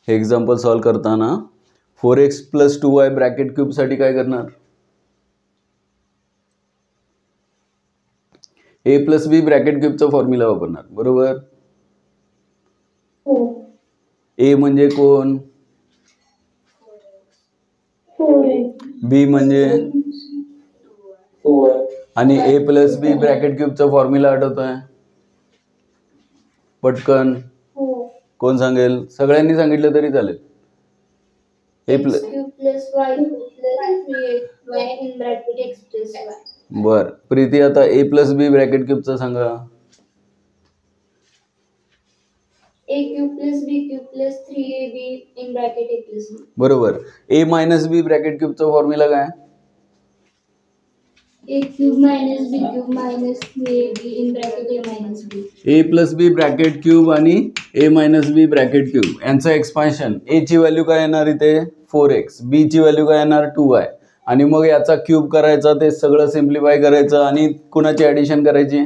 हे example solve करताना 4x + 2y bracket क्यूबसाठी काय करणार? a + b ब्रॅकेट क्यूबचा फॉर्म्युला वापरणार, बरोबर? a म्हणजे कोण? b म्हणजे आणि a + b ब्रॅकेट क्यूबचा फॉर्म्युला आठवतोय? पटकन कोण सांगेल? सगळ्यांनी सांगितलं तरी चालेल. बर, प्रीती आता a + b ब्रॅकेट क्यूबचा सांगा. a³ + b³ + 3ab बरोबर. a - b ब्रॅकेट क्यूबचा फॉर्म्युला काय? a³ - b³ - 3ab a + b bracket cube आणि a - b ब्रॅकेट क्यूब यांचं एक्सपान्शन. a ची व्हॅल्यू काय येणार इथे? 4x. b ची व्हॅल्यू काय येणार? 2y. आणि मग याचा क्यूब करायचा, ते सगळं सिम्प्लिफाय करायचं आणि कुणाची ॲडिशन करायची?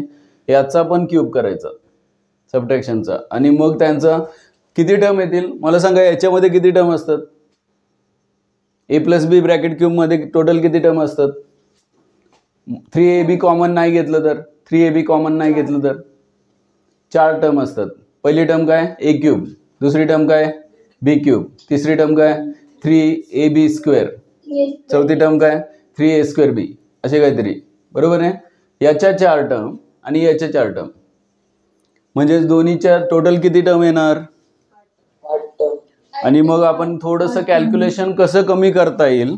याचा पण क्यूब करायचा, सबट्रॅक्शनचा. आणि मग त्यांचा किती टर्म येतील मला सांगा? याच्यामध्ये किती टर्म असतात? a + b ब्रॅकेट क्यूब मध्ये टोटल किती टर्म असतात? 3ab कॉमन नाही घेतलं तर 3ab कॉमन नाही घेतलं तर 4 टर्म असतात. पहिली टर्म काय? a³. दुसरी टर्म काय? b³. तिसरी टर्म काय? 3ab². चौथी टर्म काय? 3a²b. असे काहीतरी, बरोबर आहे? याच्या 4 टर्म आणि याच्या 4 टर्म, म्हणजे दोन्हीच्या टोटल किती टर्म येणार? 8 टर्म. आणि मग आपण थोडंसं कॅल्क्युलेशन कसं कमी करता येईल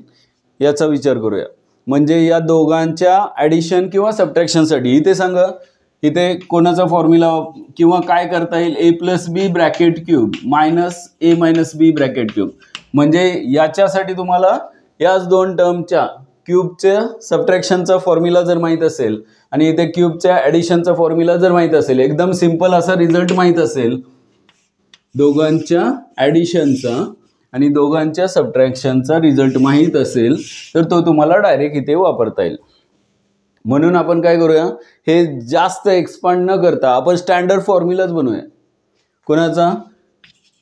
याचा विचार करूया. म्हणजे या दोघांच्या ॲडिशन किंवा सबट्रॅक्शनसाठी इथे सांगा, इथे कोणाचा फॉर्म्युला किंवा काय करता येईल? a + b bracket cube minus a - b bracket cube. म्हणजे याच्यासाठी तुम्हाला याच दोन टर्मच्या क्यूबच्या सबट्रॅक्शनचा फॉर्म्युला जर माहीत असेल आणि इथे क्यूबच्या ॲडिशनचा फॉर्म्युला जर माहीत असेल, एकदम सिंपल असा रिझल्ट माहीत असेल, दोघांच्या ॲडिशनचा आणि दोघांच्या सबट्रॅक्शनचा रिझल्ट माहीत असेल, तर तो तुम्हाला डायरेक्ट इथे वापरता येईल. म्हणून आपण काय करूया? हे जास्त एक्सपांड न करता आपण स्टँडर्ड फॉर्म्युलाच बनवूया. कोणाचा?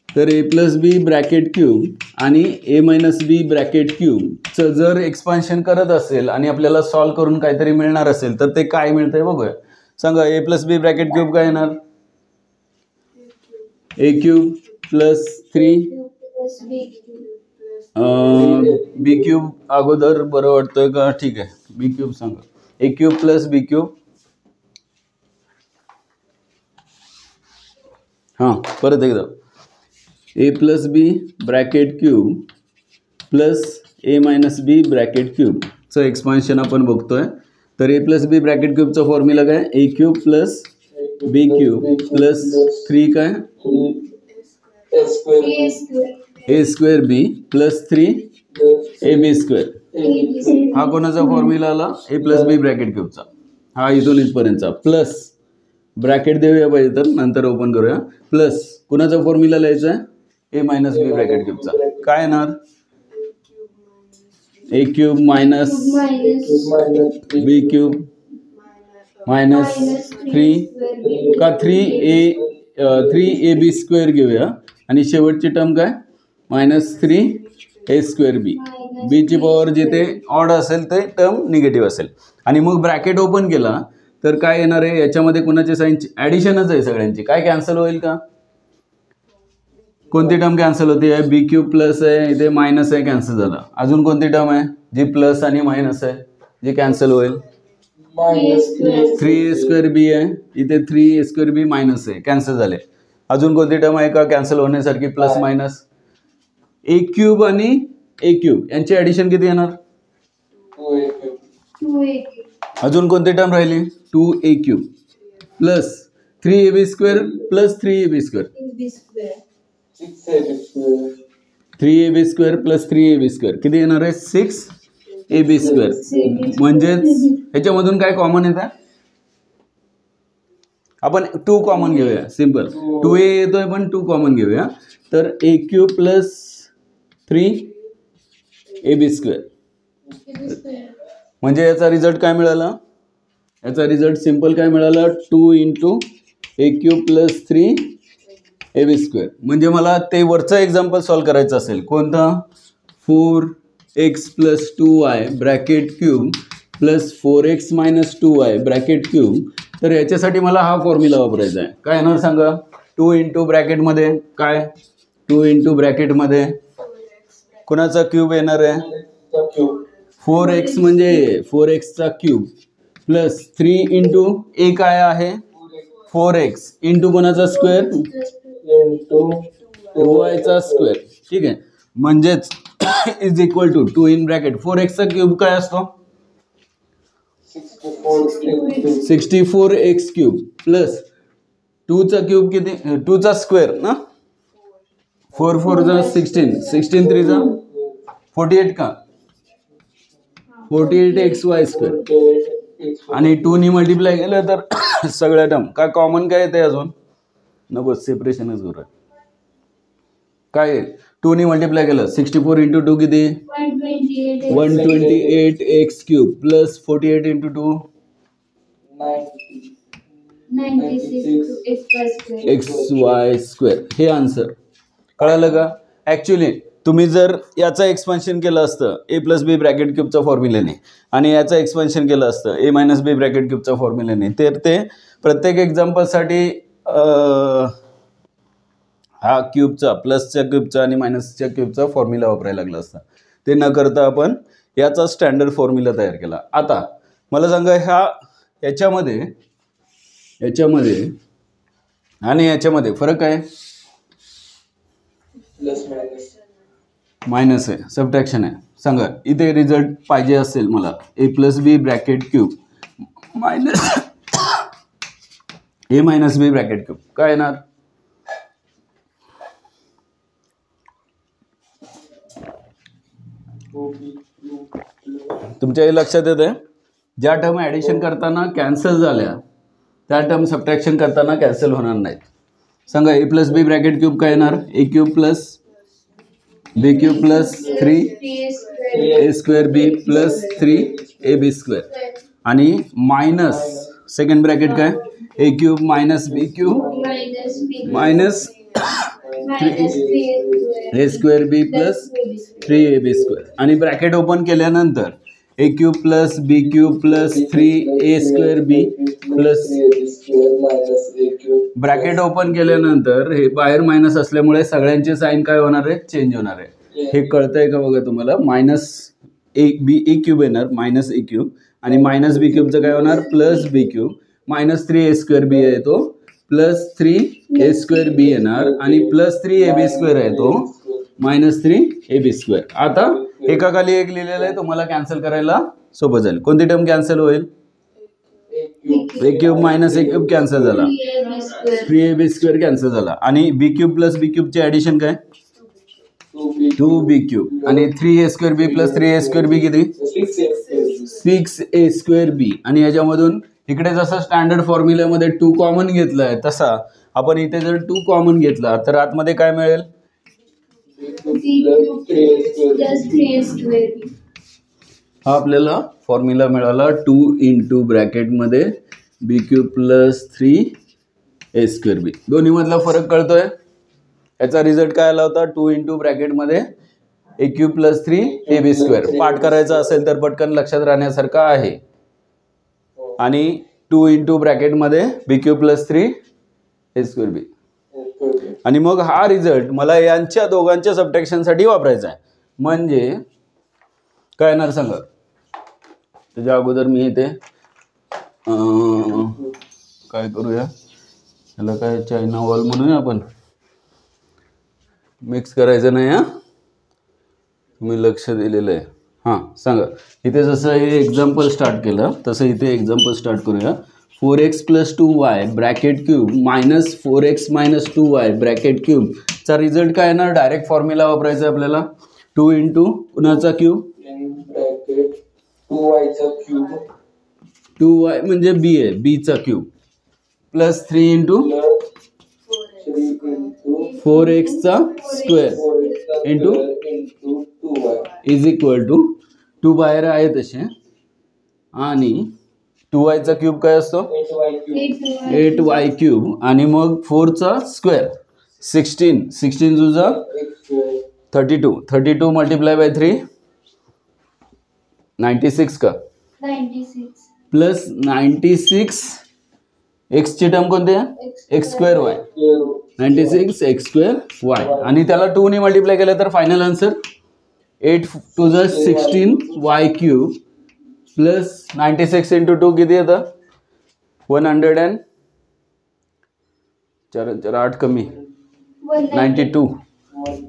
तर a + b ब्रॅकेट क्यूब आणि a - b ब्रॅकेट क्यूबचं जर एक्सपान्शन करत असेल आणि आपल्याला सॉल्व करून काहीतरी मिळणार असेल, तर ते काय मिळतंय बघूया. सांगा, a + b ब्रॅकेट क्यूब काय येणार? a³ + 3 b³ अगोदर बरं वाटतंय का? ठीक आहे, b³ सांगा. a³ + b³. हां, परत एकदा. a + b bracket cube plus a - b bracket क्यूबचं एक्सपान्शन आपण बघतोय. तर a + b ब्रॅकेट क्यूबचा फॉर्म्युला काय? a³ + b³ + 3 काय? a²b + 3ab². हा कोणाचा फॉर्म्युला आला? a + b ब्रॅकेट क्यूबचा. हा इथून इथपर्यंतचा प्लस ब्रॅकेट देऊया पाहिजे तर नंतर ओपन करूया. प्लस कुणाचा फॉर्म्युला लिहायचा आहे? a - b ब्रॅकेट क्यूबचा. काय येणार? a³ - b³ -3 का 3ab² घेऊया आणि शेवटची टर्म काय? -3a²b. b ची पॉवर जिथे ऑड असेल ते टर्म निगेटिव्ह असेल. आणि मग ब्रॅकेट ओपन केला तर काय येणार आहे? याच्यामध्ये कुणाचे साईनची ॲडिशनच आहे सगळ्यांची. काय कॅन्सल होईल का? कोणती टर्म कॅन्सल होती आहे? b³ प्लस आहे, इथे मायनस आहे, कॅन्सल झाला. अजून कोणती टर्म आहे जी प्लस आणि मायनस आहे जी कॅन्सल होईल? 3a²b आहे, इथे 3a²b मायनस आहे, कॅन्सल झाले. अजून कोणती टर्म आहे का कॅन्सल होण्यासारखी? Plus minus. a³ आणि a³ यांची ॲडिशन किती येणार? 2a³ अजून कोणती टर्म राहिली? 2a³ plus 3ab² plus 3ab². 3ab² plus 3ab² किती येणार आहे? 6ab². म्हणजेच ह्याच्यामधून काय कॉमन येतं? आपण 2 कॉमन घेऊया. सिंपल 2a येतोय पण 2 कॉमन घेऊया. तर a³ प्लस 3ab². म्हणजे याचा रिझल्ट काय मिळाला? याचा रिझल्ट सिंपल काय मिळाला? 2 × a³ plus 3 A B square. म्हणजे मला ते वरचं एक्झाम्पल सॉल्व करायचं असेल कोणतं, 4x + 2y bracket cube plus 4x - 2y bracket cube. तर याच्यासाठी मला हा फॉर्म्युला वापरायचा आहे. काय येणार सांगा, 2 इंटू ब्रॅकेटमध्ये काय, 2 इंटू ब्रॅकेटमध्ये कोणाचा क्यूब येणार आहे, 4x म्हणजे 4xचा क्यूब प्लस 3 इंटू ए काय आहे 4x इंटू कोणाचा स्क्वेअर 2yचा स्क्वेअर. ठीक आहे, म्हणजेच is equal to 2 in bracket 4xचा क्यूब काय असतो 64x क्यूब प्लस 2चा क्यूब किती 2चा स्क्वेअर ना 4 4 जा 16 16 3 जा 48 का 48xy स्क्वेअर आणि 2 नी मल्टिप्लाय केलं तर सगळ्या टर्म काय कॉमन काय येते अजून नको सेपरेशनच करूया. काय 2 नी मल्टिप्लाय केलं 64 इंटू 2 किती 128x cube plus 48 into 2 xy square. हे आन्सर कळालं का. ॲक्च्युली तुम्ही जर याचं एक्सपान्शन केलं असतं ए प्लस बी ब्रॅकेट क्यूबच्या फॉर्म्युल्याने आणि याचं एक्सपान्शन केलं असतं ए मायनस बी ब्रॅकेट क्यूबच्या फॉर्म्युल्याने तर ते प्रत्येक एक्झाम्पलसाठी हा क्यूबचा प्लसच्या क्यूबचा आणि मायनसच्या क्यूबचा फॉर्म्युला वापरायला लागला असता. ते न करता आपण याचा स्टँडर्ड फॉर्म्युला तयार केला. आता मला सांगा याच्यामध्ये आणि याच्यामध्ये फरक आहे मायनस आहे सबट्रॅक्शन आहे. सांगा इथे रिझल्ट पाहिजे असेल मला ए plus B bracket cube minus ए मायनस बी ब्रॅकेट क्यूब काय येणार तुमच्या हे लक्षात येते ज्या टर्म ॲडिशन करताना कॅन्सल झाल्या त्या टर्म सबट्रॅक्शन करताना कॅन्सल होणार नाहीत. सांगा A plus B bracket cube काय येणार A cube plus B cube plus 3 A square B plus 3 A B square आणि मायनस सेकंड ब्रॅकेट काय A cube minus B cube minus 3 A square B plus 3 A B square आणि bracket open केल्यानंतर A cube plus B cube plus 3 A square B plus bracket open केल्यानंतर हे बाहेर minus असल्यामुळे सगळ्यांचे sine काय होणार आहे चेंज होणार आहे. हे कळतंय का बघा तुम्हाला minus A B A cube येणार मायनस ए क्यूब आणि मायनस बी क्यूबचं काय होणार plus B cube minus 3 A square B आहे तो प्लस 3 ए स्क्वेअर बी येणार आणि प्लस 3 ए बी स्क्वेअर आहे तो मायनस 3 ए बी स्क्वेअर. आता एका खाली एक लिहिलेलं आहे तुम्हाला कॅन्सल करायला सोपं जाईल. कोणती टर्म कॅन्सल होईल ए cube minus A cube cancel झाला 3 ए बी स्क्वेअर कॅन्सल झाला आणि बी क्यूब प्लस बी क्यूबचे ॲडिशन काय 2 बी क्यूब आणि 3 A square B plus 3 A square बी किती 6 ए स्क्वेअर बी आणि याच्यामधून इकडे जसं स्टँडर्ड फॉर्म्युल्यामध्ये 2 कॉमन घेतला आहे तसा आपण इथे जर 2 कॉमन घेतला तर आतमध्ये काय मिळेल हा आपल्याला फॉर्म्युला मिळाला 2 into ब्रॅकेटमध्ये B cube plus 3 A square बी. दोन्ही मधला फरक कळतोय. याचा रिझल्ट काय आला होता 2 इंटू ब्रॅकेटमध्ये A cube plus 3 A B square. पाठ करायचा असेल तर पटकन लक्षात राहण्यासारखा आहे आणि 2 into ब्रॅकेटमध्ये B cube plus 3 A square बी आणि मग हा रिझल्ट मला यांच्या दोघांच्या सबट्रॅक्शनसाठी वापरायचा आहे. म्हणजे काय येणार सांगा त्याच्या अगोदर मी इथे काय करूया याला काय चायना वॉल म्हणूया आपण मिक्स करायचं नाही हा तुम्ही लक्ष दिलेलं आहे. हां सांगा इथे जसं हे एक्झाम्पल स्टार्ट केलं तसं इथे एक्झाम्पल स्टार्ट करूया 4x + 2y bracket cube minus 4x - 2y bracket cube चा रिझल्ट काय येणार डायरेक्ट फॉर्म्युला वापरायचा आहे आपल्याला 2 इंटू कुणाचा क्यूब 2y म्हणजे बी आहे बी चा क्यूब प्लस 3 इंटू 4x चा square into is equal to 2 बाहेर आहे तसे आणि 2y चा क्यूब काय असतो 8y क्यूब आणि मग 4 चा square 16 जुजा X square. 32 multiply by 3 96 का 96 प्लस 96 एक्स ची टर्म कोणती आहे x square Y Square. 96 x square Y आणि त्याला 2 ने मल्टिप्लाय केलं तर फायनल आन्सर 8 टू ज 16 वाय क्यूब प्लस 96 इंटू 2 किती येतं 100 and 8 कमी 92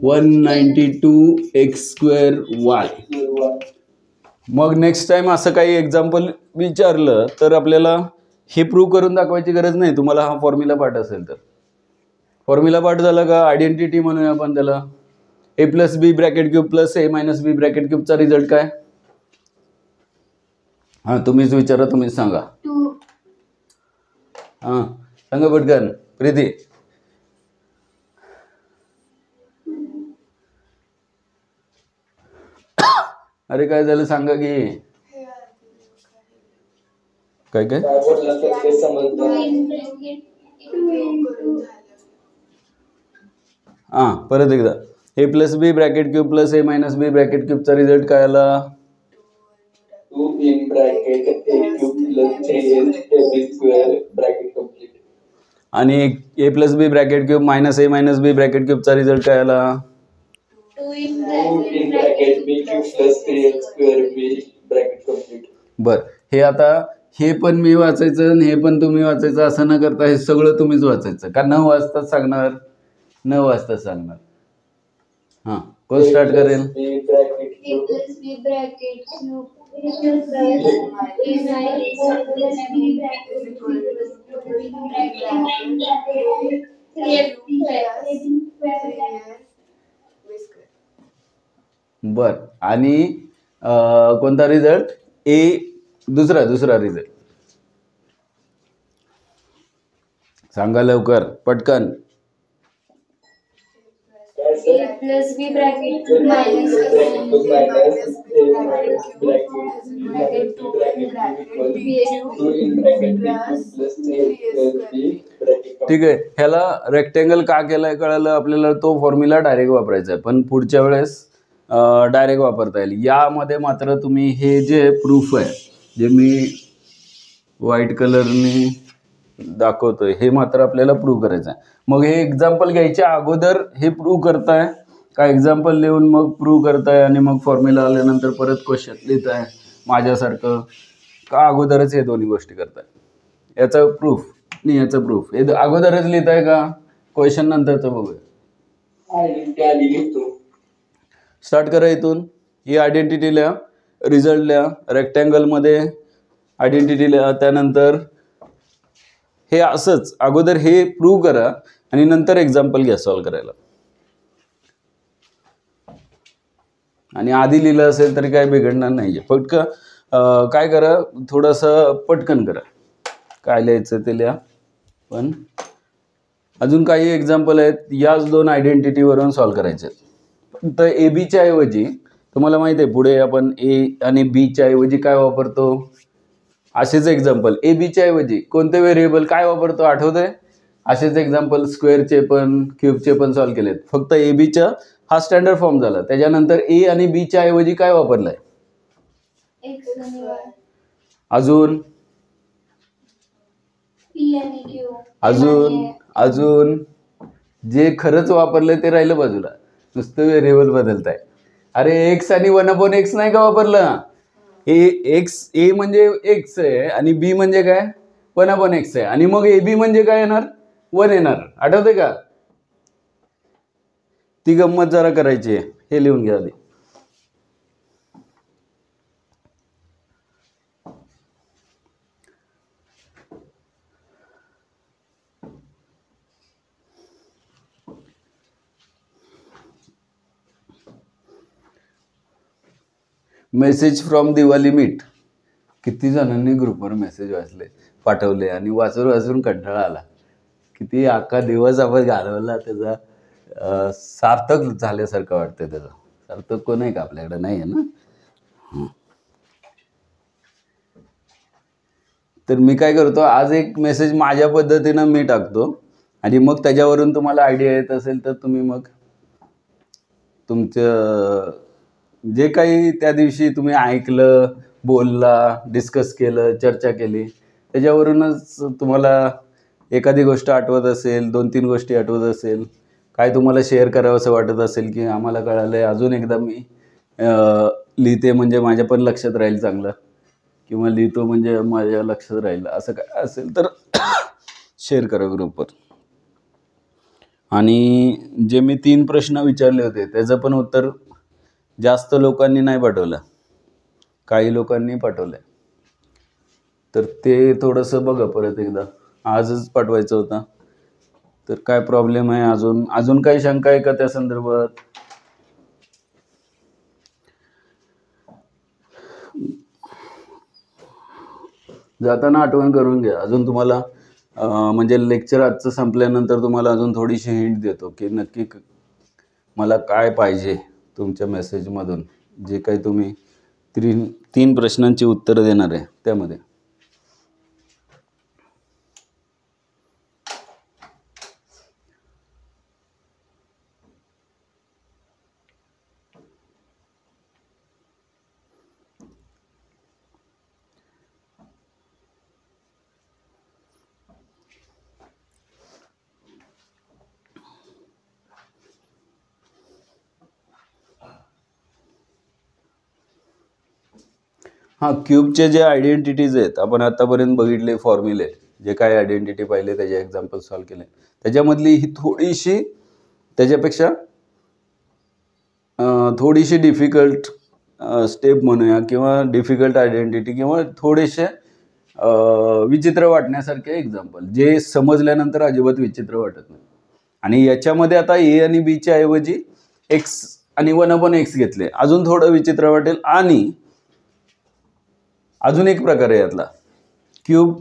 192 x square Y. Square one. मग नेक्स्ट टाइम असं काही एक्झाम्पल विचारलं तर आपल्याला हे प्रूव्ह करून दाखवायची गरज नाही. तुम्हाला हा फॉर्म्युला पाठ असेल तर फॉर्म्युला पाठ झाला का आयडेंटिटी म्हणूया आपण त्याला ए plus B bracket cube plus ए मायनस बी ब्रॅकेट क्यूबचा रिझल्ट काय. हां तुम्हीच विचारा तुम्हीच सांगा. 2 हां सांगा पटकन प्रीती. अरे काय झालं सांगा की काय काय काय बोलला तर ते 2 समजतं. in bracket 2 into हां परत एकदा ए plus B bracket cube plus ए मायनस बी ब्रॅकेट क्यूबचा रिझल्ट काय आला 2 in bracket a cube plus 3ab square bracket complete. आणि ए plus B bracket cube minus ए मायनस बी ब्रॅकेट क्यूबचा रिझल्ट काय आला 2 in 2 in bracket b cube plus 3x square b bracket complete. बर. हे आता हे पण मी वाचायचं आणि हे पण तुम्ही वाचायचं असं न करता हे सगळं तुम्हीच वाचायचं का न वाचताच सांगणार न वाचताच सांगणार. हां कोण स्टार्ट करेल b bracket a cube plus b bracket cube plus a minus plus b bracket cube plus b bracket 3ab बर. आणि कोणता रिझल्ट ए दुसरा रिझल्ट सांगा लवकर पटकन. काय sir a plus b bracket cube minus a bracket cube minus a minus bracket bracket 2 bracket b equal 2 in bracket b cube plus 3x square b bracket complete. ठीक आहे. ह्याला रेक्टेंगल का केलाय कळालं आपल्याला. तो फॉर्म्युला डायरेक्ट वापरायचा आहे पण पुढच्या वेळेस डायरेक्ट वापरता येईल. यामध्ये मात्र तुम्ही हे जे प्रूफ आहे जे मी व्हाईट कलरने दाखवतोय हे मात्र आपल्याला प्रूव्ह करायचं आहे. मग हे एक्झाम्पल घ्यायच्या अगोदर हे प्रूव्ह करताय का एक्झाम्पल लिहून मग प्रूव्ह करताय आणि मग फॉर्म्युला आल्यानंतर परत क्वेश्चन लिहिताय माझ्यासारखं का अगोदरच हे दोन्ही गोष्टी करताय. याचा प्रूफ नाही याचं प्रूफ हे अगोदरच लिहिताय का क्वेश्चन नंतरचं बघूया. आयडेंटिटी आली घेतो. स्टार्ट करा इथून. ही आयडेंटिटी लिहा रिझल्ट लिहा रेक्टँगलमध्ये आयडेंटिटी लिहा त्यानंतर हे असंच अगोदर हे प्रूव्ह करा आणि नंतर एक्झाम्पल घ्या सॉल्व करायला. आणि आधी लिहिलं असेल तरी काय बिघडणार नाही आहे. फक्त काय करा थोडंसं पटकन करा काय लिहायचं ते लिहा. पण अजून काही एक्झाम्पल आहेत याच 2 आयडेंटिटीवरून सॉल्व करायचे आहेत. फक्त ए बीच्या ऐवजी तुम्हाला माहिती आहे पुढे आपण ए आणि बीच्या ऐवजी काय वापरतो असेच एक्झाम्पल ए बीच्या ऐवजी कोणते व्हेरिएबल काय वापरतो आठवतंय. असेच एक्झाम्पल स्क्वेअरचे पण क्यूबचे पण सॉल्व केलेत. फक्त ए बीचा हा स्टँडर्ड फॉर्म झाला. त्याच्यानंतर ए आणि बीच्या ऐवजी काय वापरलाय x आणि y अजून p आणि q अजून जे खरंच वापरलंय ते राहिलं बाजूला नुसतं व्हेरिएबल बदलताय. अरे एक्स आणि 1/x नाही का वापरलं. ए म्हणजे एक्स आहे आणि बी म्हणजे काय 1/x आहे आणि मग ए बी म्हणजे काय येणार 1 येणार. आठवते का. ती गंमत जरा करायची आहे. हे लिहून घ्या आधी. Message from Diwali meet. किती जणांनी ग्रुपवर मेसेज पाठवले आणि वाचून कंटाळा आला. किती अख्खा दिवस आपण घालवला त्याचा सार्थक झाल्यासारखं वाटतं. त्याचं सार्थक कोण आहे का आपल्याकडे नाही आहे ना. तर मी काय करतो आज एक मेसेज माझ्या पद्धतीनं मी टाकतो आणि मग त्याच्यावरून तुम्हाला आयडिया येत असेल तर तुम्ही मग तुमचं जे काही त्या दिवशी तुम्ही ऐकलं, बोलला, डिस्कस केलं, चर्चा केली, त्याच्यावरूनच तुम्हाला एखादी गोष्ट आठवत असेल, 2-3 गोष्टी आठवत असेल, काय तुम्हाला शेअर करावं असं वाटत असेल की आम्हाला कळालं आहे, अजून एकदा मी लिहिते म्हणजे माझ्या पण लक्षात राहील चांगलं, किंवा लिहितो म्हणजे माझ्या लक्षात राहील, असं काय असेल तर शेअर करा ग्रुपवर. आणि जे मी 3 प्रश्न विचारले होते त्याचं पण उत्तर जास्त लोकांनी नाही पाठवलं, काही लोकांनी पाठवलं. तर ते थोडंसं बघा परत एकदा, आजच पाठवायचं होतं. तर काय प्रॉब्लेम आहे, अजून काही शंका आहे का त्या संदर्भात? जाताना आठवण करून घ्या. अजून तुम्हाला म्हणजे लेक्चर आजचं संपल्यानंतर तुम्हाला अजून थोडीशी हिंट देतो की नक्की मला काय पाहिजे तुमच्या मेसेजमधून, जे काही तुम्ही 3 प्रश्नांची उत्तरं देणार आहे त्यामध्ये. हां, क्यूबचे जे आयडेंटिटीज आहेत आपण आतापर्यंत बघितले, फॉर्म्युले जे काय आयडेंटिटी पाहिले, त्याचे एक्झाम्पल सॉल्व केले, त्याच्यामधली ही थोडीशी त्याच्यापेक्षा थोडीशी डिफिकल्ट स्टेप म्हणूया, किंवा डिफिकल्ट आयडेंटिटी, किंवा थोडेसे विचित्र वाटण्यासारखे एक्झाम्पल, जे समजल्यानंतर अजिबात विचित्र वाटत नाही. आणि याच्यामध्ये आता ए आणि बीच्या ऐवजी एक्स आणि 1/x घेतले, अजून थोडं विचित्र वाटेल. आणि अजून एक प्रकार आहे यातला, क्यूब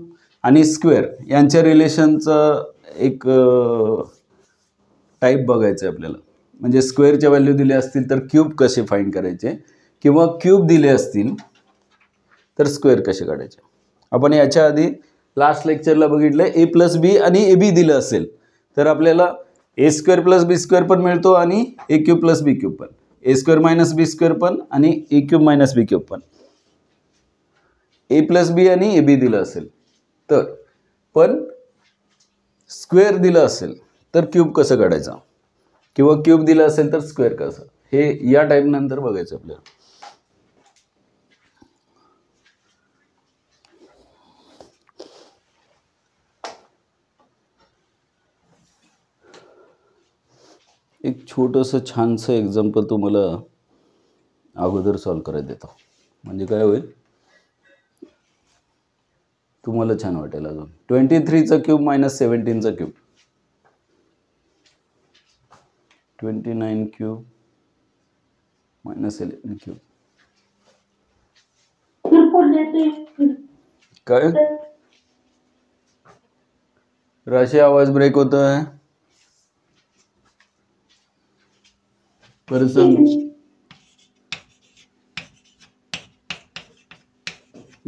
आणि स्क्वेअर यांच्या रिलेशनचं एक टाईप बघायचं आहे आपल्याला. म्हणजे स्क्वेअरच्या व्हॅल्यू दिले असतील तर क्यूब कसे फाइंड करायचे, किंवा क्यूब दिले असतील तर स्क्वेअर कसे काढायचे. आपण याच्या आधी लास्ट लेक्चरला बघितलं, ए प्लस बी आणि ए बी दिलं असेल तर आपल्याला ए स्क्वेअर प्लस बी स्क्वेअर पण मिळतो, आणि ए क्यूब प्लस बी क्यूब पण, ए स्क्वेअर मायनस बी स्क्वेअर पण, आणि ए क्यूब मायनस बी क्यूब पण. ए प्लस बी आणि ए बी दिलं असेल तर, पण स्क्वेअर दिलं असेल तर क्यूब कसं काढायचा, किंवा क्यूब दिलं असेल तर स्क्वेअर कसं, हे या टाईप नंतर बघायचं आपल्याला. एक छोटंसं छानसं एक्झाम्पल तुम्हाला अगोदर सॉल्व करायला देतो, म्हणजे काय होईल तुम्हाला छान वाटेल. अजून 23चा क्यूब मायनस 17चा क्यूब, 29 क्यूब मायनस 11 क्यूब. काय राशी, आवाज ब्रेक होत आहे, परत सांग.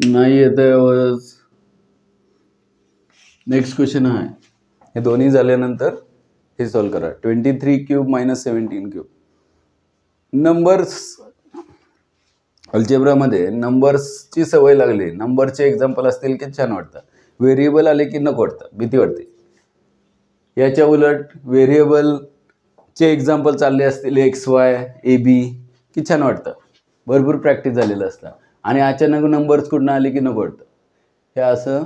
नाही येत आहे आवाज. नेक्स्ट क्वेश्चन आहे, हे दोन्ही झाल्यानंतर हे सॉल्व करा. 23 क्यूब मायनस 17 क्यूब. नंबर्स अल्जेब्रामध्ये नंबर्सची सवय लागली, नंबरचे एक्झाम्पल असतील की छान वाटतं, व्हेरिएबल आले की नको वाटतं, भीती वाटते. याच्या उलट व्हेरिएबलचे एक्झाम्पल चालले असतील एक्स वाय ए बी की छान वाटतं, भरपूर प्रॅक्टिस झालेलं असतं. आणि अचानक नंबर्स कुठून आले की नको वाटतं. हे असं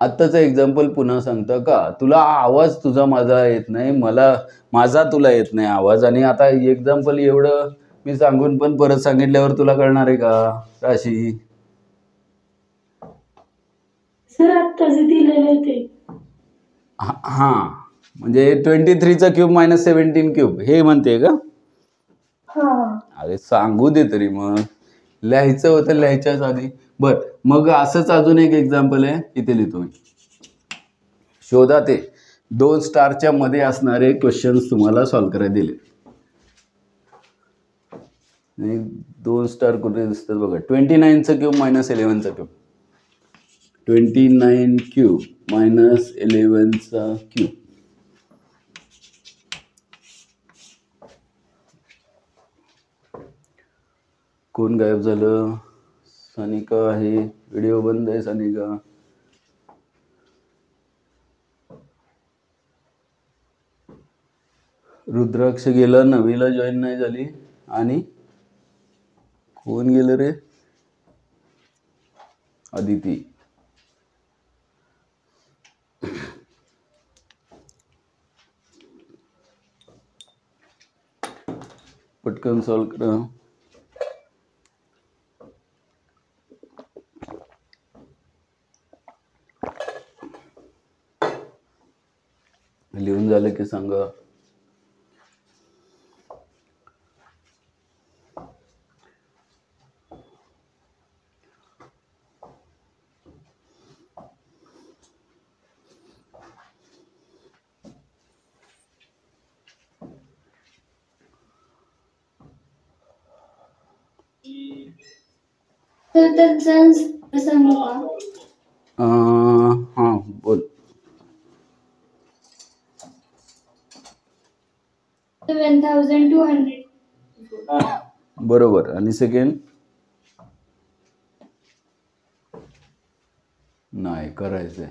आत्ताचं एक्झाम्पल पुन्हा सांगतं का, तुला आवाज तुझा माझा येत नाही, मला माझा तुला येत नाही आवाज, आणि आता एक्झाम्पल एवढं मी सांगून पण परत सांगितल्यावर तुला कळणार आहे का राशी? सर आत्ताच दिलेलं ते. हां, म्हणजे 23चा क्यूब मायनस 17 क्यूब हे म्हणते का? अरे सांगू दे तरी, मग लिहायचं होतं लिहायच्याच आधी. बर, मग असंच अजून एक एक्झाम्पल आहे, इथे लिहितो मी. शोधा ते 2 स्टारच्या मध्ये असणारे क्वेश्चन्स तुम्हाला सॉल्व करायला दिले. 2 स्टार कुठे दिसतात बघा. 29चा क्यूब मायनस 11चा क्यूब. 29 क्यूब मायनस 11चा क्यूब. कोण गायब झालं? सानिका आहे. व्हिडिओ बंद आहे सानिका. रुद्राक्ष गेला, नवीला जॉईन नाही झाली. आणि कोण गेलं रे? अदिती. पटकन सॉल्व करा. लिहून झालं की सांगा. तर त्याचा सांगू का? हां बोल. 7,200. बरोबर. आणि सेकंड नाही करायचंय.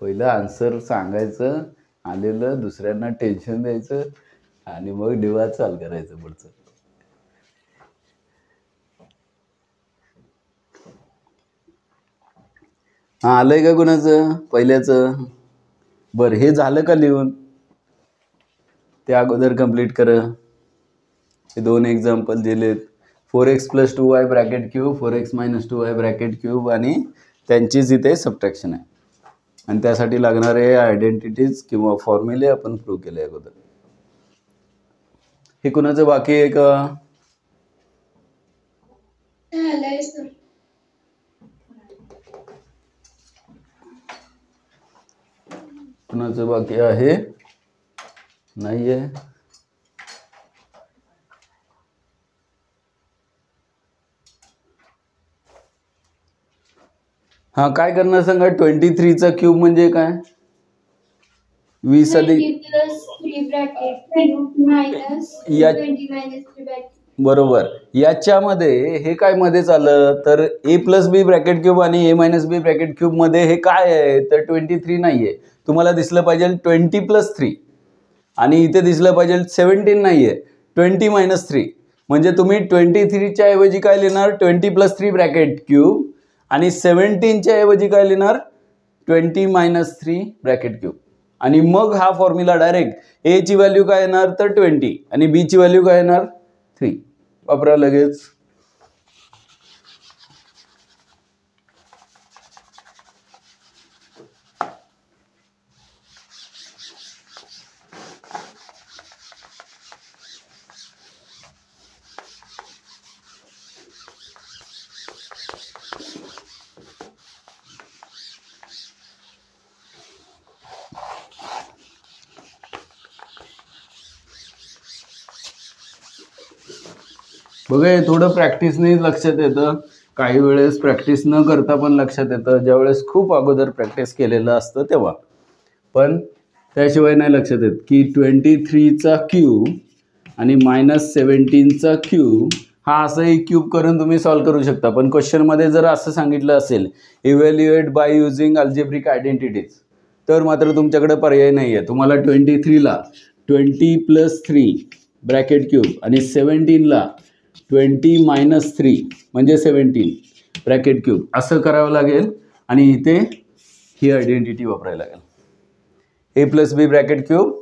पहिलं आन्सर सांगायचं आलेलं, दुसऱ्यांना टेन्शन द्यायचं आणि मग डिवाद चाल करायचं पुढचं. हा आलंय का कुणाचं पहिल्याचं? बरं हे झालं का लिहून? त्या अगोदर कंप्लीट करा. हे दोन एक्झाम्पल दिलेत. 4x + 2y bracket cube, 4x - 2y bracket cube आणि त्यांचीच इथे सबट्रॅक्शन आहे. आणि त्यासाठी लागणारे आयडेंटिटीज किंवा फॉर्म्युले आपण प्रूव्ह केले अगोदर. हे कुणाचं बाकी आहे का? कुणाचं बाकी आहे? नाहीये. हा काय करणार सांगा. 23चा क्यूब म्हणजे काय? 20 अधिक +3 ब्रॅकेट क्यूब मायनस 20 - 3 ब्रॅकेट. बरोबर. याच्यामध्ये हे काय मध्ये आलं तर a + b ब्रॅकेट क्यूब आणि a - b ब्रॅकेट क्यूब मध्ये हे काय आहे तर 23 नाहीये. तुम्हाला दिसलं पाहिजे 20 + 3 आणि इथे दिसलं पाहिजे 17 नाहीये, 20 - 3. म्हणजे तुम्ही 23च्या ऐवजी काय लिहिणार? 20 + 3 ब्रॅकेट क्यूब आणि 17च्या ऐवजी काय लिहिणार? 20 - 3 ब्रॅकेट क्यूब. आणि मग हा फॉर्म्युला डायरेक्ट a ची व्हॅल्यू काय येणार तर 20 आणि b ची व्हॅल्यू काय येणार 3. वापरा लगेच. बघा हे थोडं प्रॅक्टिसने लक्षात येतं. काही वेळेस प्रॅक्टिस न करता पण लक्षात येतं. ज्यावेळेस खूप अगोदर प्रॅक्टिस केलेलं असतं तेव्हा. पण त्याशिवाय नाही लक्षात येत की 23चा क्यूब आणि -17चा क्यूब हा असंही क्यूब करून तुम्ही सॉल्व करू शकता. पण क्वेश्चनमध्ये जर असं सांगितलं असेल evaluate by using algebraic identities तर मात्र तुमच्याकडे पर्याय नाही आहे. तुम्हाला 23ला 20 + 3 ब्रॅकेट क्यूब आणि 17ला 20 - 3 म्हणजे 17 ब्रॅकेट क्यूब असं करावं लागेल. आणि इथे ही आयडेंटिटी वापरायला लागेल. a + b ब्रॅकेट क्यूब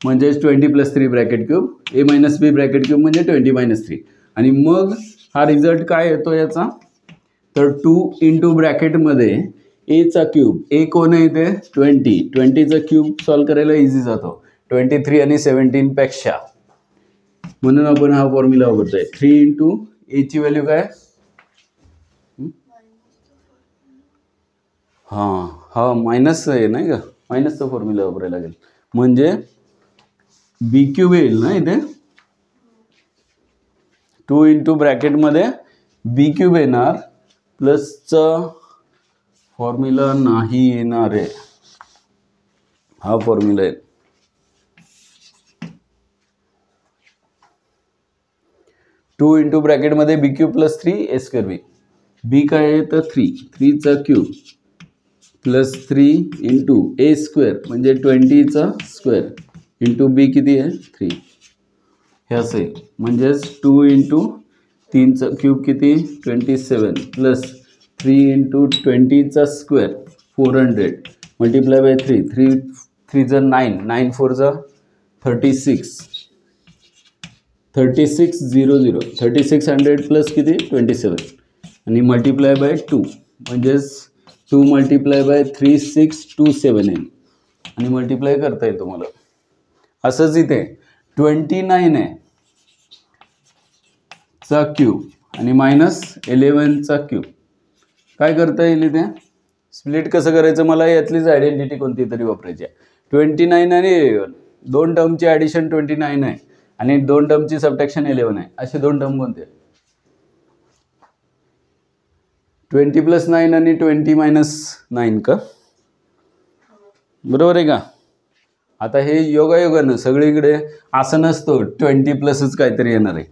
म्हणजेच 20 + 3 bracket cube, a - b bracket cube म्हणजे 20 - 3. आणि मग हा रिझल्ट काय येतो याचा तर 2 × ब्रॅकेटमध्ये a चा क्यूब. a कोण आहे इथे 20चा क्यूब सॉल्व करायला इझी जातो 23 आणि 17 पेक्षा. म्हणून आपण हा फॉर्म्युला वापरतोय. 3 × a ची व्हॅल्यू काय? हा मायनस आहे नाही का? मायनसचा फॉर्म्युला वापरायला लागेल. म्हणजे बी क्यूब येईल ना इथे. 2 × ब्रॅकेटमध्ये बी क्यूब येणार प्लसचं फॉर्म्युला नाही येणार आहे, हा फॉर्म्युला आहे. 2 into ब्रॅकेटमध्ये B cube plus 3 A square बी. बी काय आहे तर 3 चा क्यूब प्लस 3 इंटू ए स्क्वेअर म्हणजे 20चा स्क्वेअर इंटू बी किती आहे 3. हे असं आहे. म्हणजेच 2 इंटू 3चा क्यूब किती 27 प्लस 3 इंटू 20चा स्क्वेअर 400 मल्टिप्लाय बाय 3 जा 9 9 4 जा 36 3600 3600 प्लस किती 27 आणि मल्टिप्लाय बाय 2 म्हणजेच 2 मल्टिप्लाय बाय 3627 येईल आणि मल्टिप्लाय करता येईल तुम्हाला. असंच इथे 29 आहे चा क्यूब आणि मायनस 11 चा क्यूब. काय करता येईल इथे स्प्लिट कसं करायचं, मला यातलीच आयडेंटिटी कोणती तरी वापरायची आहे. 29 आणि 2 टर्मची ॲडिशन 29 आहे आणि 2 टर्मची सबट्रॅक्शन 11 आहे. असे 2 टर्म कोणते 20 प्लस 9 आणि 20 मायनस 9 का, बरोबर आहे का. आता हे योगायोगानं सगळीकडे असं नसतं 20 प्लसच काहीतरी येणार आहे.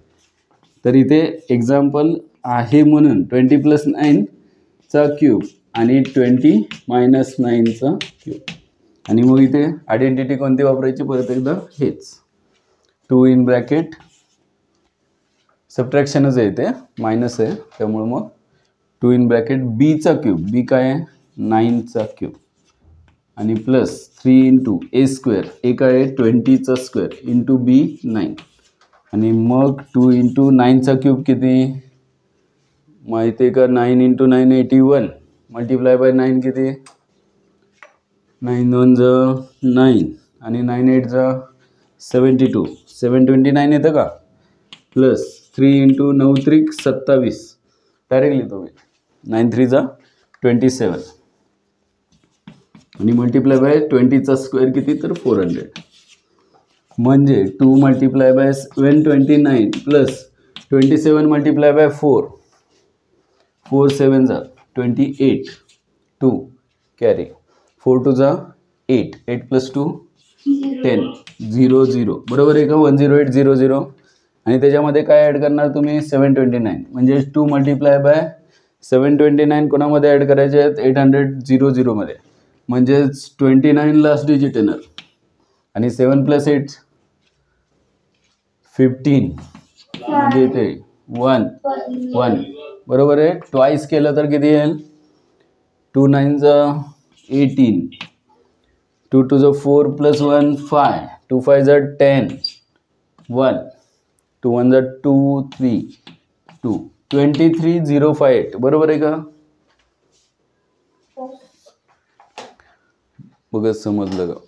तर इथे एक्झाम्पल आहे म्हणून 20 प्लस 9 चा क्यूब आणि 20 मायनस 9 चा क्यूब आणि मग इथे आयडेंटिटी कोणती वापरायची परत एकदा हेच 2 इन ब्रॅकेट सबट्रॅक्शनच आहे इथे मायनस आहे त्यामुळे मग 2 इन ब्रॅकेट बी चा क्यूब बी काय आहे 9 चा क्यूब आणि प्लस 3 इंटू ए स्क्वेअर ए काय आहे 20चा स्क्वेअर इंटू बी 9 आणि मग 2 इंटू 9चा क्यूब किती माहिती आहे का 9 इंटू 9 81 मल्टिप्लाय बाय 9 किती 9 1 जा 9 आणि 9 8 जा 72 729 येतं का प्लस 3 इंटू 9 3 27 डायरेक्ट लिहितो मी 9 3 जा 27 आणि मल्टिप्लाय बाय 20चा स्क्वेअर किती तर 400 म्हणजे 2 multiply by 729 plus 27 multiply by 4 7 जा 28 2 कॅरी 4 2 जा 8 8 प्लस 2 10 0 0 बरोबर आहे का 10800 आणि त्याच्यामध्ये काय ॲड करणार तुम्ही 729 म्हणजे 2 मल्टिप्लाय बाय 729 कोणामध्ये ॲड करायचे आहेत 800 मध्ये म्हणजेच 29 लास्ट डिजिट येणार आणि 7 प्लस 8 15 म्हणजे इथे 1 1 बरोबर आहे. ट्वाईस केलं तर किती येईल 2 9 जा 18 2 2 जा 4 प्लस 1 5 2 5 जा 10 1 2 1 जा 2 3 2 23058 बरोबर आहे का बघा समजलं का.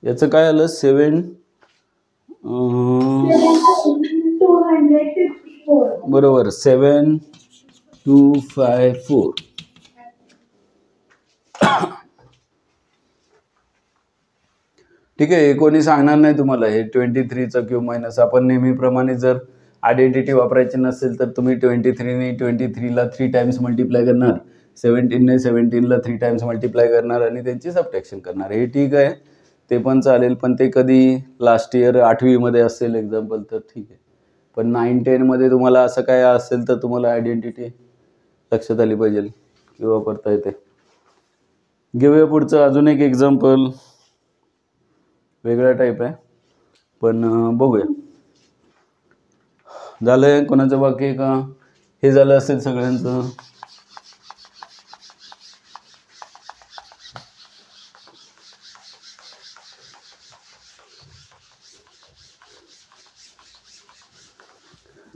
याचं काय आलं 7 बरोबर 7254 ठीक आहे. कोणी सांगणार नाही तुम्हाला हे 23चा क्यूब मायनस आपण नेहमीप्रमाणे जर आयडेंटिटी वापरायची नसेल तर तुम्ही 23ने 23ला 3 टाइम्स मल्टिप्लाय करणार 17ने 17ला 3 टाइम्स मल्टिप्लाय करणार आणि त्यांची सबट्रॅक्शन करणार. हे ठीक आहे ते पण चालेल पण ते कधी लास्ट इयर 8वी मध्ये असेल एक्झाम्पल तर ठीक आहे पण 9 10 मध्ये तुम्हाला असं काय असेल तर तुम्हाला आयडेंटिटी लक्षात आली पाहिजे की वापरता येते. घेऊया पुढचं अजून एक एक्झाम्पल वेगळा टाईप आहे पण बघूया. झालंय कोणाचं बाकी आहे का हे झालं असेल सगळ्यांचं.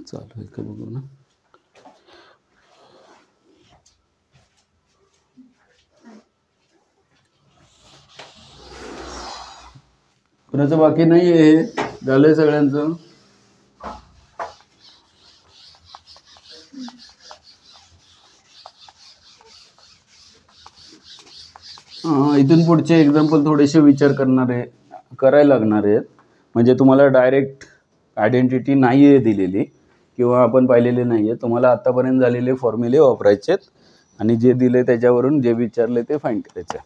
चालू आहे का बघू ना. कोणाचं बाकी नाही आहे झालंय सगळ्यांचं. इथून पुढचे एक्झाम्पल थोडेसे विचार करायला लागणार आहेत. म्हणजे तुम्हाला डायरेक्ट आयडेंटिटी नाही आहे दिलेली किंवा आपण पाहिलेले नाही आहे. तुम्हाला आत्तापर्यंत झालेले फॉर्म्युले वापरायचे आहेत आणि जे दिले त्याच्यावरून जे विचारले ते फाइंड करायचे.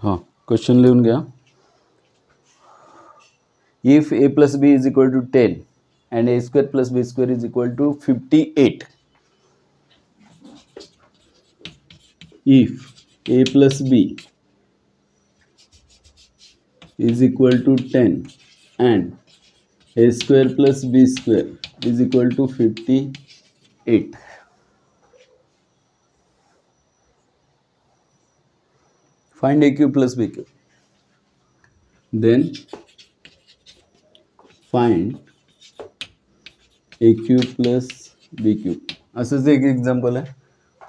हां, क्वेश्चन लिहून घ्या. If a plus b is equal to 10 and a square plus b square is equal to 58. If a plus b is equal to 10 and a square plus b square is equal to 58. Find a cube plus b cube. Then find a cube plus b cube. असंच एक example आहे,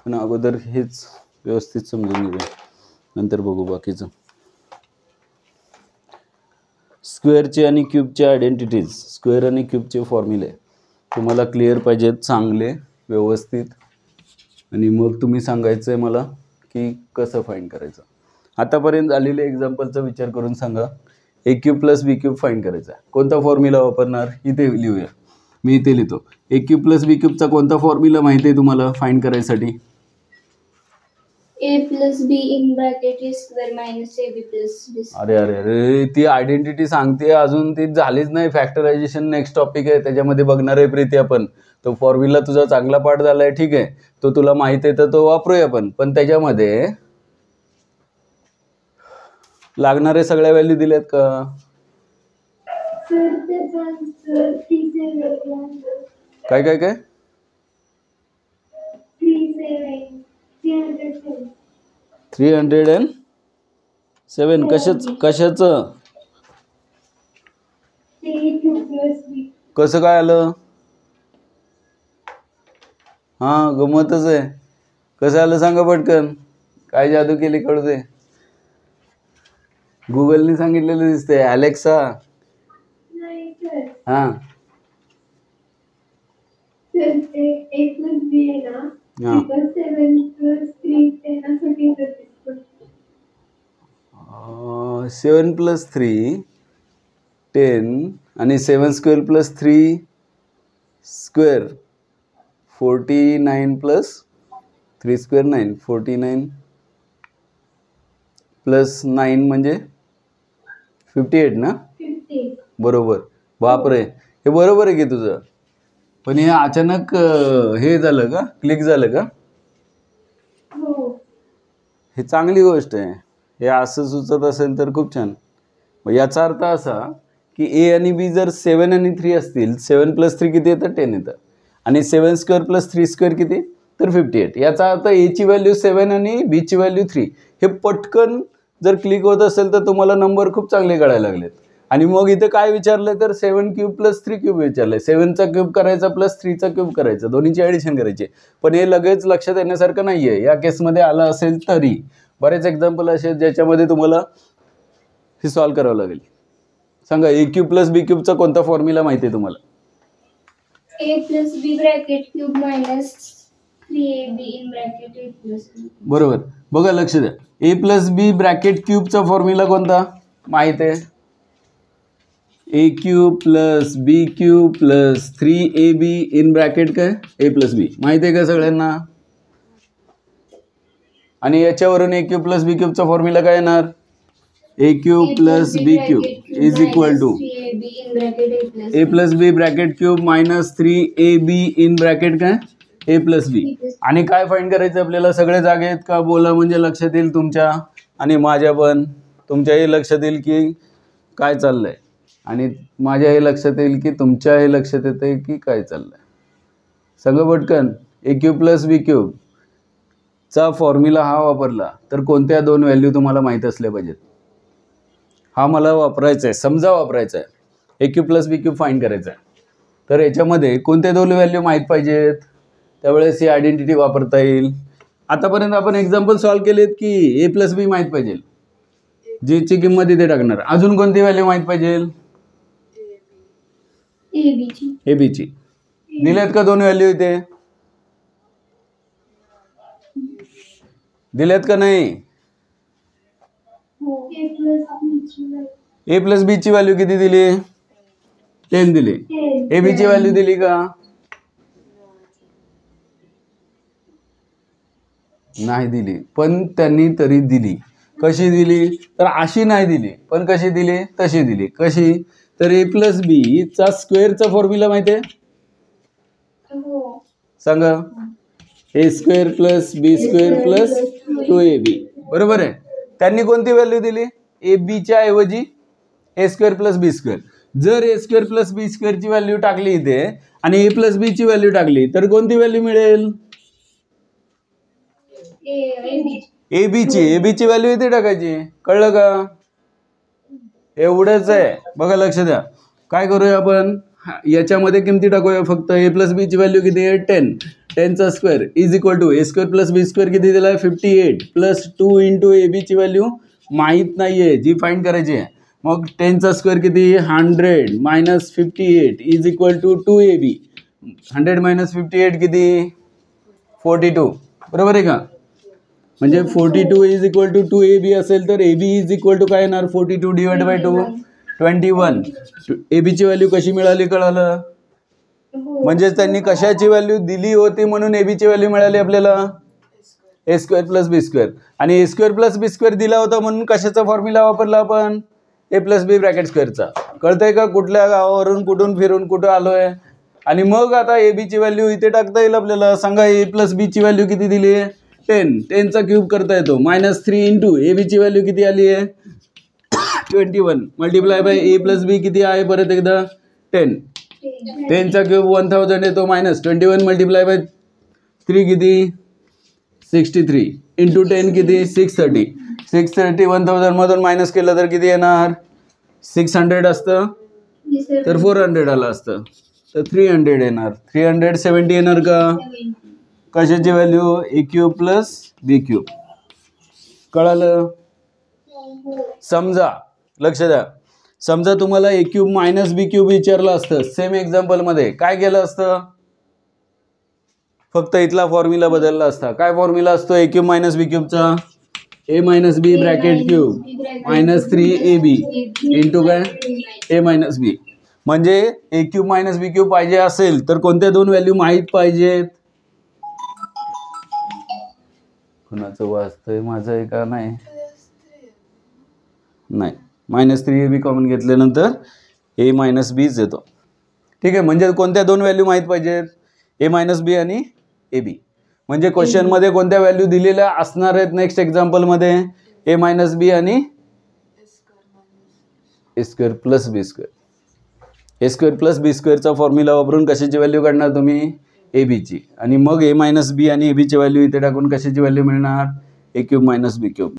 पण अगोदर हेच व्यवस्थित समजून घेऊया, नंतर बघू बाकीचं. स्क्वेअरचे आणि क्यूबचे आयडेंटिटीज, स्क्वेअर आणि क्यूबचे फॉर्म्युले तुम्हाला क्लिअर पाहिजेत, चांगले व्यवस्थित. आणि मग तुम्ही सांगायचं आहे मला की कसं फाइंड करायचं. आतापर्यंत आलेले एक्झाम्पलचा विचार करून सांगा. ए cube plus B cube find करायचा. कोणता फॉर्म्युला वापरणार इथे लिहूया. मी इथे लिहितो. ए क्यूब प्लस बी क्यूबचा कोणता फॉर्म्युला माहिती आहे तुम्हाला फाइंड करायसाठी? A plus B in bracket A square minus A B plus B. अरे अरे अरे, ती आयडेंटिटी सांगते, अजून ती झालीच नाही. फॅक्टरायझेशन नेक्स्ट टॉपिक आहे, त्याच्यामध्ये बघणार आहे प्रीती आपण. तो फॉर्म्युला तुझा चांगला पाठ झाला आहे, ठीक आहे, तो तुला माहिती आहे तर तो वापरूया आपण. पण त्याच्यामध्ये लागणारे सगळ्या व्हॅल्यू दिल्यात का? काय काय काय 307. कशाचं कसं काय आलं? हां, गमतच आहे. कसं आलं सांगा पटकन. काय जादू केली कळू दे. गूगलने सांगितलेलं दिसतंय. अलेक्सा. हां हां 7 + 3 10 आणि 7 square plus 3 square 49 plus 3 square 9 49 plus 9 म्हणजे 58 ना? बरोबर. बापरे, हे बरोबर आहे की तुझं. पण हे अचानक हे झालं का? क्लिक झालं का? हे चांगली गोष्ट आहे. हे असं सुचत असेल तर खूप छान. मग याचा अर्थ असा की ए आणि बी जर 7 आणि 3 असतील, 7 + 3 किती येतं? 10 येतं. आणि 7 स्क्वेअर प्लस 3 स्क्वेअर किती? तर 58. याचा अर्थ एची व्हॅल्यू 7 आणि बीची व्हॅल्यू 3. हे पटकन जर क्लिक होत असेल तर तुम्हाला नंबर खूप चांगले कळायला लागलेत. आणि मग इथे काय विचारलं तर 7 क्यूब प्लस 3 क्यूब विचारलंय. 7चा क्यूब करायचा प्लस 3चा क्यूब करायचा, दोन्हीची ॲडिशन करायची. पण हे लगेच लक्षात येण्यासारखं नाही आहे. या केसमध्ये आलं असेल तरी बरेच एक्झाम्पल असे आहेत ज्याच्यामध्ये तुम्हाला हे सॉल्व करावं लागेल. सांगा, ए क्यूब प्लस बी क्यूबचा कोणता फॉर्म्युला माहिती आहे तुम्हाला? A plus B bracket cube minus 3ab in bracket A plus B. बरोबर. बघा, लक्ष द्या. ए प्लस बी ब्रॅकेट क्यूबचा फॉर्म्युला कोणता माहित आहे? A cube plus B cube plus 3ab in bracket काय? A plus B. माहिती आहे का सगळ्यांना? आणि याच्यावरून ए क्यूब प्लस बी क्यूबचा फॉर्म्युला काय येणार? A cube plus B cube is equal to A plus B bracket cube minus 3ab in bracket काय? ए प्लस बी. आणि काय फाइंड करायचं आपल्याला? सगळे जागे आहेत का? बोला म्हणजे लक्षात येईल तुमच्या आणि माझ्या पण. तुमच्याही लक्षात येईल की काय चाललंय, आणि माझ्या हे लक्षात येईल की तुमच्या हे लक्षात येत आहे की काय चाललंय. सगळं पटकन. ए क्यूब प्लस बी क्यूब चा फॉर्म्युला हा वापरला तर कोणत्या दोन व्हॅल्यू तुम्हाला माहीत असल्या पाहिजेत. हा मला वापरायचा आहे, समजा वापरायचा आहे. A cube plus B cube find करायचा आहे, तर याच्यामध्ये कोणते दोन व्हॅल्यू माहीत पाहिजेत, त्यावेळेस ही आयडेंटिटी वापरता येईल. आतापर्यंत आपण एक्झाम्पल सॉल्व केलेत की ए प्लस बी माहीत पाहिजे, जीची किंमत इथे टाकणार. अजून कोणती व्हॅल्यू माहीत पाहिजे, ए बीची. दिलेत का दोन व्हॅल्यू इथे, दिलेत का नाही. ए प्लस बी ची व्हॅल्यू किती दिली, 10 दिली. ए बी ची व्हॅल्यू दिली का, नाही दिली, पण त्यांनी तरी दिली. कशी दिली, तर अशी नाही दिली, पण कशी दिली, तशी दिली. कशी, तर ए प्लस बी चा स्क्वेअरचा फॉर्म्युला माहिती आहे, सांगा. ए square plus B square plus 2ab, बरोबर आहे. त्यांनी कोणती व्हॅल्यू दिली, ए बीच्या ऐवजी ए स्क्वेअर प्लस बी स्क्वेअर. जर ए स्क्वेअर प्लस बी स्क्वेअरची व्हॅल्यू टाकली इथे आणि ए प्लस बी ची व्हॅल्यू टाकली तर कोणती व्हॅल्यू मिळेल, ए बीची व्हॅल्यू इथे टाकायची. कळलं का, एवढंच आहे. बघा लक्ष द्या. काय करूया आपण, याच्यामध्ये किमती टाकूया फक्त. ए प्लस बी ची व्हॅल्यू किती आहे, 10 चा square is equal to A square plus B square किती दिला आहे, 58 प्लस 2 इंटू ए बीची व्हॅल्यू माहीत नाही आहे, जी फाईंड करायची आहे. मग 10 चा स्क्वेअर किती, 100 minus 58 is equal to 2ab. 100 minus 58 किती, 42, बरोबर आहे का. म्हणजे 42 इज इक्वल टू 2ab असेल तर ab इज इक्वल टू काय येणार, 42 डिवाइड बाय 2 21. ab ची व्हॅल्यू कशी मिळाली कळालं, म्हणजे त्यांनी कशाची व्हॅल्यू दिली होती म्हणून ab ची व्हॅल्यू मिळाली आपल्याला, ए स्क्वेअर प्लस बी स्क्वेअर. आणि ए स्क्वेअर प्लस बी स्क्वेअर दिला होता म्हणून कशाचा फॉर्म्युला वापरला आपण, ए प्लस बी ब्रॅकेट स्क्वेअरचा. कळतंय का, कुठल्या गावावरून कुठून फिरून कुठं आलोय. आणि मग आता ए बीची व्हॅल्यू इथे टाकता येईल आपल्याला. सांगा ए प्लस बी ची व्हॅल्यू किती दिली आहे, 10 चा क्यूब करता येतो, मायनस 3 इंटू ए बीची व्हॅल्यू किती आली आहे, 21 मल्टिप्लाय बाय ए प्लस बी किती आहे, परत एकदा 10 चा क्यूब 1000 येतो, मायनस 21 मल्टिप्लाय बाय 3 किती 63 इंटू 10 किती 630. 630 1000 मधून मायनस केलं तर किती येणार, 600 असतं तर 400 आलं असतं, तर 300 येणार. 370 येणार का, कशाची व्हॅल्यू, ए क्यूब प्लस बी क्यूब. कळालं. समजा लक्ष द्या, समजा तुम्हाला ए क्यूब मायनस बी क्यूब विचारलं असतं सेम एक्झाम्पल मध्ये, काय केलं असतं, फक्त इथला फॉर्म्युला बदलला असता. काय फॉर्म्युला असतो ए क्यूब मायनस बी क्यूबचा, A minus B bracket cube minus 3ab into काय ए मायनस बी. म्हणजे A cube minus B cube पाहिजे असेल तर कोणत्या दोन व्हॅल्यू माहीत पाहिजेत, कुणाचं वाचतंय माझं आहे का, नाही मायनस 3ab कॉमन घेतल्यानंतर ए मायनस बीच येतो. ठीक आहे, म्हणजे कोणत्या दोन व्हॅल्यू माहीत पाहिजेत, ए मायनस बी आणि ए बी. म्हणजे क्वेश्चनमध्ये कोणत्या व्हॅल्यू दिलेल्या असणार आहेत नेक्स्ट एक्झाम्पलमध्ये, ए मायनस बी आणि ए स्क्वेअर प्लस बी स्क्वेअर. ए स्क्वेअर प्लस बी स्क्वेअरचा फॉर्म्युला वापरून कशाची व्हॅल्यू काढणार तुम्ही, ए बीची. आणि मग ए मायनस बी आणि ए बीची व्हॅल्यू इथे टाकून कशाची व्हॅल्यू मिळणार, ए क्यूब मायनस बी क्यूब.